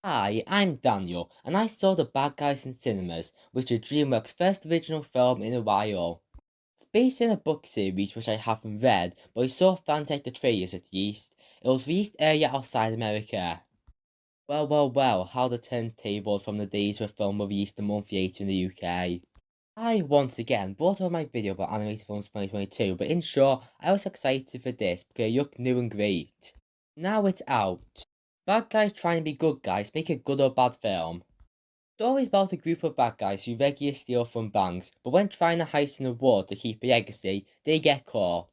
Hi, I'm Daniel, and I saw The Bad Guys in cinemas, which is Dreamworks' first original film in a while. It's based in a book series which I haven't read, but I saw fans like the trailers at least. It was released earlier outside America. Well, how the turntables from the days where film were released a month later in the UK. I once again brought up my video about animated films 2022, but in short, I was excited for this because it looked new and great. Now it's out. Bad guys trying to be good guys make a good or bad film. Story is about a group of bad guys who regularly steal from banks, but when trying to heist an award to keep a legacy, they get caught.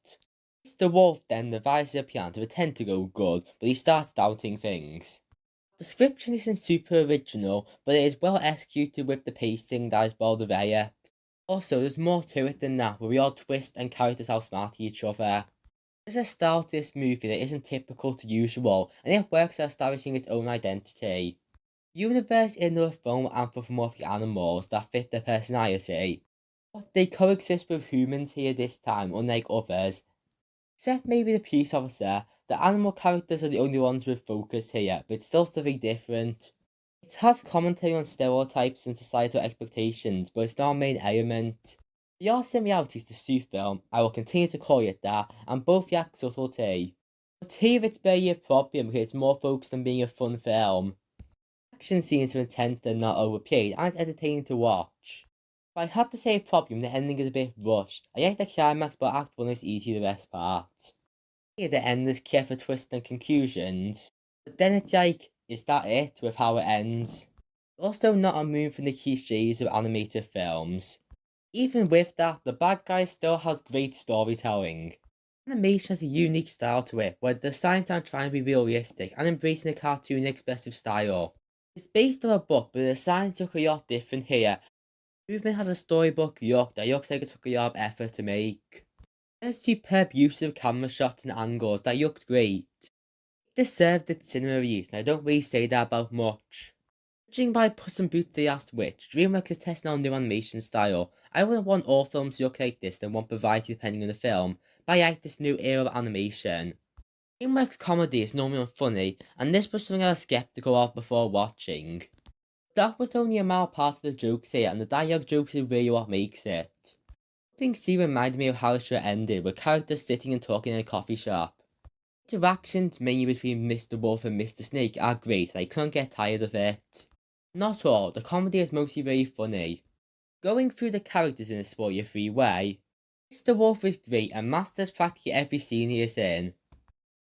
Mr. Wolf then devises a plan to pretend to go good, but he starts doubting things. The description isn't super original, but it is well executed with the pacing that is well developed. Also, there's more to it than that, where we all twist and characters outsmart each other. There's a style to this movie that isn't typical to usual, and it works at establishing its own identity. The universe is another film with anthropomorphic animals that fit their personality, but they coexist with humans here this time, unlike others. Except maybe the police officer, the animal characters are the only ones with focus here, but it's still something different. It has commentary on stereotypes and societal expectations, but it's not a main element. There are similarities to Sue film, I will continue to call it that, and both lack subtlety. But here it's barely a problem because it's more focused on being a fun film. Action scenes are intense and not overplayed, and it's entertaining to watch. If I had to say a problem, the ending is a bit rushed. I like the climax, but Act 1 is easily the best part. Here the end is clever twists and conclusions, but then it's like, is that it with how it ends? Also not immune from the cliches of animated films. Even with that, The Bad Guys still has great storytelling. Animation has a unique style to it, where the designs are trying to be realistic and embracing a cartoon expressive style. It's based on a book, but the designs look a lot different here. Movement has a storybook look that looks like it took a lot of effort to make. There's superb use of camera shots and angles that looked great. It deserved its cinema release, and I don't really say that about much. Judging by Puss in Boots The Last Witch, Dreamworks is testing out a new animation style. I wouldn't want all films to look like this than want variety depending on the film, but I like this new era of animation. Dreamworks comedy is normally unfunny, and this was something I was skeptical of before watching. That was only a mild part of the jokes here, and the dialogue jokes is really what makes it. Opening scene reminded me of how it should have ended, with characters sitting and talking in a coffee shop. Interactions, mainly between Mr. Wolf and Mr. Snake, are great, and I couldn't get tired of it. Not all, the comedy is mostly very funny. Going through the characters in a spoiler-free way, Mr. Wolf is great and masters practically every scene he is in.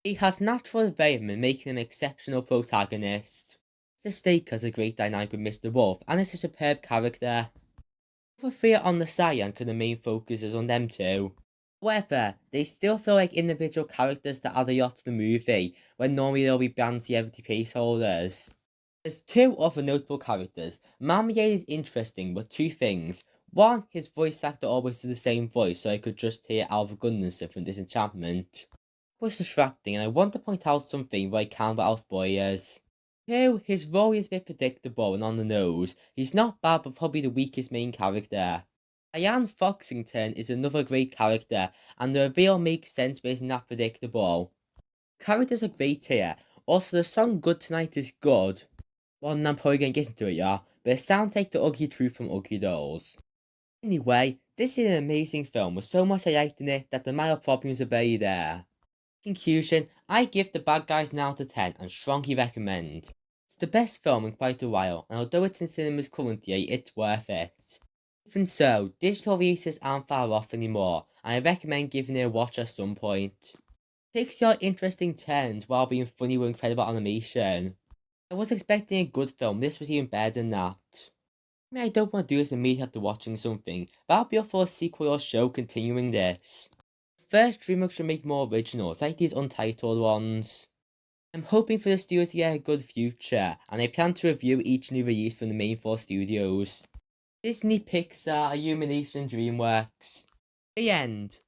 He has natural development, making him an exceptional protagonist. Mr. Snake has a great dynamic with Mr. Wolf, and is a superb character. The three are on the side and the main focus is on them too. However, they still feel like individual characters that add a lot to the movie, when normally they'll be bouncy empty placeholders. There's two other notable characters. Marmalade is interesting, but two things. One, his voice actor always does the same voice, so I could just hear Alva Gunnarsson from Disenchantment. It was distracting, and I want to point out something, but I can't without spoilers. Two, his role is a bit predictable and on the nose. He's not bad, but probably the weakest main character. Diane Foxington is another great character, and the reveal makes sense but is not predictable. Characters are great here. Also, the song Good Tonight is good. Well, I'm probably gonna get into it, yeah, but it sounds like the ugly truth from Ugly Dolls. Anyway, this is an amazing film with so much I liked in it that the minor problems are very there. Conclusion, I give The Bad Guys an out of 10 and strongly recommend. It's the best film in quite a while, and although it's in cinemas currently, it's worth it. Even so, digital releases aren't far off anymore, and I recommend giving it a watch at some point. It takes your interesting turns while being funny with incredible animation. I was expecting a good film, this was even better than that. I mean, I don't want to do this immediately after watching something, but I'll be up for a sequel or show continuing this. First, Dreamworks should make more originals, like these Untitled ones. I'm hoping for the studio to get a good future, and I plan to review each new release from the main four studios. Disney, Pixar, Illumination, Dreamworks. The end.